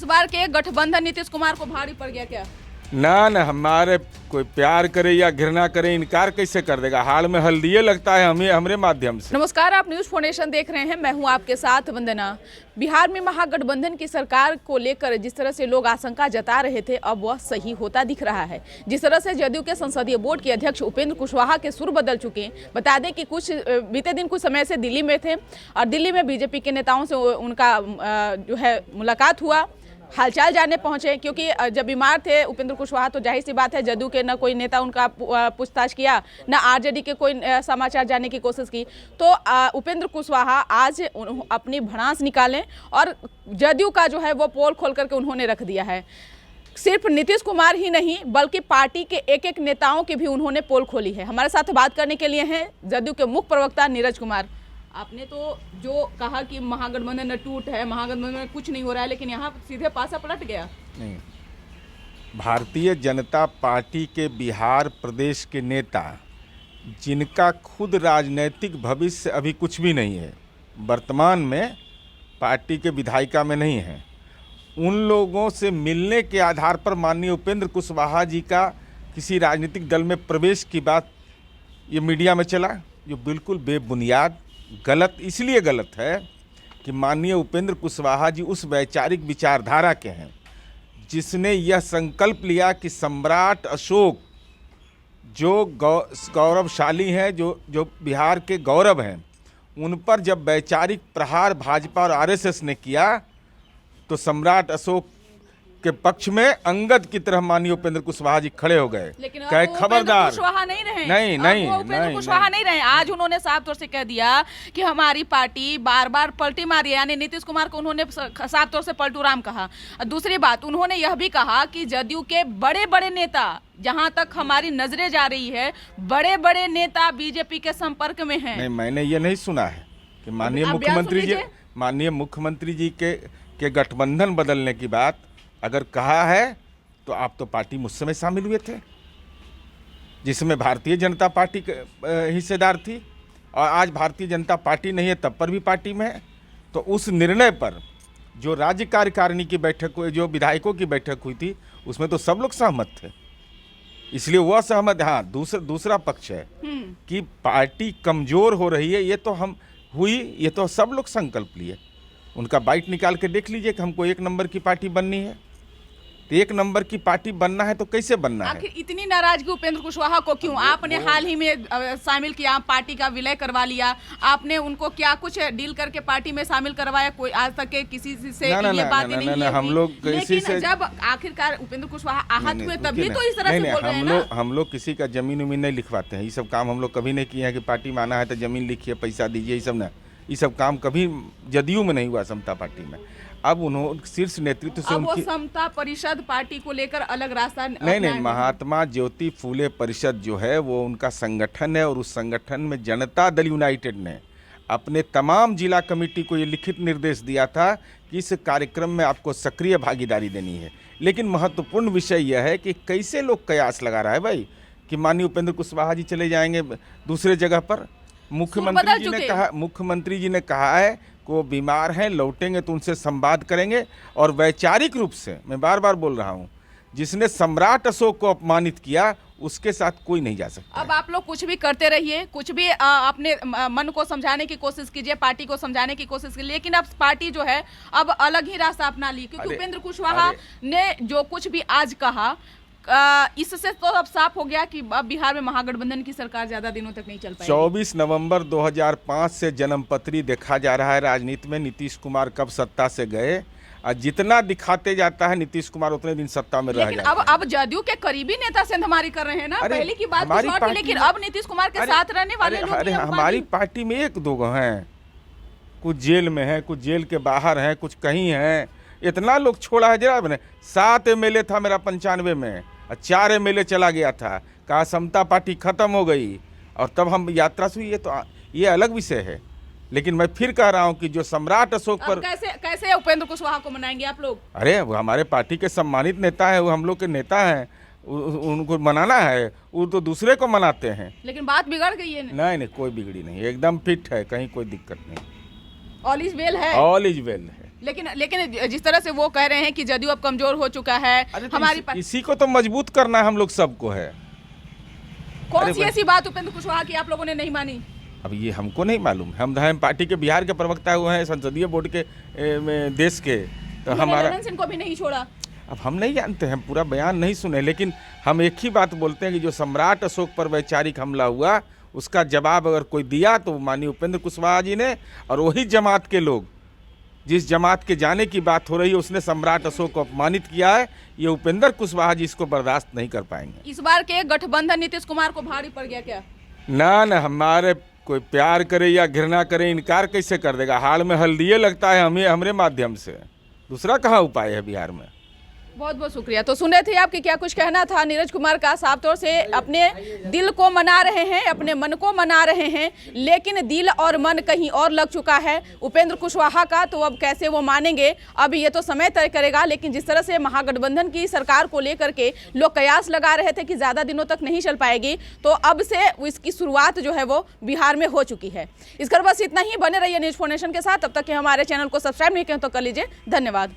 बार के गठबंधन नीतीश कुमार को भारी पड़ गया क्या? ना हमारे कोई प्यार करे या घृणा करे, इनकार कैसे कर देगा? हाल में हल्दिये लगता है हमें, हमारे माध्यम से। नमस्कार, आप न्यूज फाउंडेशन देख रहे हैं, मैं हूं आपके साथ वंदना। बिहार में महागठबंधन की सरकार को लेकर जिस तरह से लोग आशंका जता रहे थे, अब वह सही होता दिख रहा है। जिस तरह से जदयू के संसदीय बोर्ड के अध्यक्ष उपेंद्र कुशवाहा के सुर बदल चुके हैं। बता दें कि बीते दिन कुछ समय से दिल्ली में थे और दिल्ली में बीजेपी के नेताओं से उनका जो है मुलाकात हुआ, हालचाल जानने पहुंचे, क्योंकि जब बीमार थे उपेंद्र कुशवाहा तो जाहिर सी बात है जदयू के न कोई नेता उनका पूछताछ किया, न आरजेडी के कोई समाचार जानने की कोशिश की। तो उपेंद्र कुशवाहा आज अपनी भड़ास निकालें और जदयू का जो है वो पोल खोल करके उन्होंने रख दिया है। सिर्फ नीतीश कुमार ही नहीं बल्कि पार्टी के एक एक नेताओं की भी उन्होंने पोल खोली है। हमारे साथ बात करने के लिए हैं जदयू के मुख्य प्रवक्ता नीरज कुमार। आपने तो जो कहा कि महागठबंधन टूट है, महागठबंधन में कुछ नहीं हो रहा है, लेकिन यहाँ सीधे पासा पलट गया। नहीं, भारतीय जनता पार्टी के बिहार प्रदेश के नेता जिनका खुद राजनीतिक भविष्य अभी कुछ भी नहीं है, वर्तमान में पार्टी के विधायिका में नहीं है, उन लोगों से मिलने के आधार पर माननीय उपेंद्र कुशवाहा जी का किसी राजनीतिक दल में प्रवेश की बात ये मीडिया में चला, जो बिल्कुल बेबुनियाद गलत इसलिए गलत है कि माननीय उपेंद्र कुशवाहा जी उस वैचारिक विचारधारा के हैं जिसने यह संकल्प लिया कि सम्राट अशोक जो गौरवशाली हैं, जो बिहार के गौरव हैं, उन पर जब वैचारिक प्रहार भाजपा और आरएसएस ने किया तो सम्राट अशोक के पक्ष में अंगद की तरह माननीय उपेंद्र कुशवाहा जी खड़े हो गए, कहे खबरदार। कुशवाहा नहीं रहे, नहीं कुशवाहा नहीं रहे। आज उन्होंने साफ तौर से कह दिया कि हमारी पार्टी बार बार पलटी मारी है, यानी नीतीश कुमार को उन्होंने साफ तौर से पलटूराम कहा। दूसरी बात, उन्होंने यह भी कहा कि जदयू के बड़े बड़े नेता, जहां तक हमारी नजरें जा रही है, बड़े बड़े नेता बीजेपी के संपर्क में हैं। नहीं, मैंने ये नहीं सुना है कि माननीय मुख्यमंत्री जी के गठबंधन बदलने की बात अगर कहा है तो आप तो पार्टी मुझ समय शामिल हुए थे जिसमें भारतीय जनता पार्टी हिस्सेदार थी, और आज भारतीय जनता पार्टी नहीं है तब पर भी पार्टी में है। तो उस निर्णय पर जो राज्य कार्यकारिणी की बैठक हुई, जो विधायकों की बैठक हुई थी, उसमें तो सब लोग सहमत थे, इसलिए वह सहमत। हाँ, दूसरा पक्ष है कि पार्टी कमजोर हो रही है, ये तो ये तो सब लोग संकल्प लिए। उनका बाइट निकाल के देख लीजिए कि हमको 1 नंबर की पार्टी बननी है, तो 1 नंबर की पार्टी बनना है तो कैसे बनना है? आखिर इतनी नाराजगी उपेंद्र कुशवाहा को क्यों? आपने हाल ही में शामिल किया, पार्टी का विलय करवा लिया, आपने उनको क्या कुछ डील करके पार्टी में शामिल करवाया? कोई आज तक के किसी से ये बात नहीं है। हम लोग किसी से, जब आखिरकार उपेंद्र कुशवाहा आहत हुए तभी तो इस तरह से बोल रहे हैं ना। हम लोग किसी का जमीन उमीन नहीं लिखवाते हैं, ये सब काम हम लोग कभी नहीं किए हैं कि पार्टी में आना है तो जमीन लिखिए, पैसा दीजिए, ये सब ना, ये सब काम कभी जदयू में नहीं हुआ, समता पार्टी में। अब उन्होंने शीर्ष नेतृत्व से उनकी समता परिषद पार्टी को लेकर अलग रास्ता नहीं, महात्मा ज्योति फूले परिषद जो है वो उनका संगठन है, और उस संगठन में जनता दल यूनाइटेड ने अपने तमाम जिला कमेटी को ये लिखित निर्देश दिया था कि इस कार्यक्रम में आपको सक्रिय भागीदारी देनी है। लेकिन महत्वपूर्ण विषय यह है कि कैसे लोग कयास लगा रहा है भाई कि माननीय उपेंद्र कुशवाहा जी चले जाएंगे दूसरे जगह पर। मुख्यमंत्री जी ने कहा है कि वो बीमार हैं, लौटेंगे तो उनसे संवाद करेंगे, और वैचारिक रूप से मैं बार बार बोल रहा हूँ, जिसने सम्राट अशोक को अपमानित किया उसके साथ कोई नहीं जा सकता। अब आप लोग कुछ भी करते रहिए, कुछ भी अपने मन को समझाने की कोशिश कीजिए, पार्टी को समझाने की कोशिश कीजिए, लेकिन अब पार्टी जो है अब अलग ही रास्ता अपना ली, क्योंकि उपेंद्र कुशवाहा ने जो कुछ भी आज कहा, इससे तो अब साफ हो गया कि अब बिहार में महागठबंधन की सरकार ज्यादा दिनों तक नहीं चल पाएगी। 24 नवंबर 2005 से जन्मपत्री देखा जा रहा है राजनीति में, नीतीश कुमार कब सत्ता से गए, और जितना दिखाते जाता है नीतीश कुमार उतने दिन सत्ता में रह जाता है। अब जदयू के करीबी नेता सेंधमारी कर रहे हैं ना, पहले की बात कुछ और थी, लेकिन अब नीतीश कुमार के साथ रहने वाले लोग हमारी पार्टी में 1-2 हैं, कुछ जेल में है, कुछ जेल के बाहर हैं, कुछ कहीं हैं, इतना लोग छोड़ा है। जरा 7 MLA था मेरा 95 में, 4 MLA चला गया था, कहा समता पार्टी खत्म हो गई, और तब हम यात्रा से हुई। तो ये अलग विषय है, लेकिन मैं फिर कह रहा हूं कि जो सम्राट अशोक पर कैसे उपेंद्र कुशवाहा को मनाएंगे आप लोग? अरे वो हमारे पार्टी के सम्मानित नेता है, वो हम लोग के नेता हैं, उनको मनाना है, वो तो दूसरे को मनाते हैं। लेकिन बात बिगड़ गई है। नहीं, कोई बिगड़ी नहीं, एकदम फिट है, कहीं कोई दिक्कत नहीं। ऑल इज वेल है, ऑल इज वेल है। लेकिन जिस तरह से वो कह रहे हैं कि जदयू अब कमजोर हो चुका है, हमारी इसी को तो मजबूत करना हम लोग सबको है। कौन सी ऐसी बात उपेंद्र कुशवाहा की आप लोगों ने नहीं मानी? अब ये हमको नहीं मालूम, हम पार्टी के बिहार के प्रवक्ता हुए हैं, संसदीय बोर्ड के देश के, तो हमारा ललन सिंह को भी नहीं छोड़ा। अब हम नहीं जानते हैं, पूरा बयान नहीं सुने, लेकिन हम एक ही बात बोलते हैं कि जो सम्राट अशोक पर वैचारिक हमला हुआ उसका जवाब अगर कोई दिया तो माननीय उपेंद्र कुशवाहा जी ने, और वही जमात के लोग, जिस जमात के जाने की बात हो रही है उसने सम्राट अशोक को अपमानित किया है, ये उपेंद्र कुशवाहा जी इसको बर्दाश्त नहीं कर पाएंगे। इस बार के गठबंधन नीतीश कुमार को भारी पड़ गया क्या? ना, हमारे कोई प्यार करे या घृणा करे, इनकार कैसे कर देगा? हाल में हल्दिए लगता है हमें, हमारे माध्यम से, दूसरा कहाँ उपाय है बिहार में? बहुत बहुत शुक्रिया। तो सुन रहे थे आपके क्या कुछ कहना था नीरज कुमार का। साफ तौर से अपने दिल को मना रहे हैं, अपने मन को मना रहे हैं, लेकिन दिल और मन कहीं और लग चुका है उपेंद्र कुशवाहा का। तो अब कैसे वो मानेंगे, अब ये तो समय तय करेगा। लेकिन जिस तरह से महागठबंधन की सरकार को लेकर के लोग कयास लगा रहे थे कि ज़्यादा दिनों तक नहीं चल पाएगी, तो अब से इसकी शुरुआत जो है वो बिहार में हो चुकी है। इस कर बस इतना ही। बने रहिए न्यूज़4नेशन के साथ। तब तक कि हमारे चैनल को सब्सक्राइब नहीं किया तो कर लीजिए। धन्यवाद।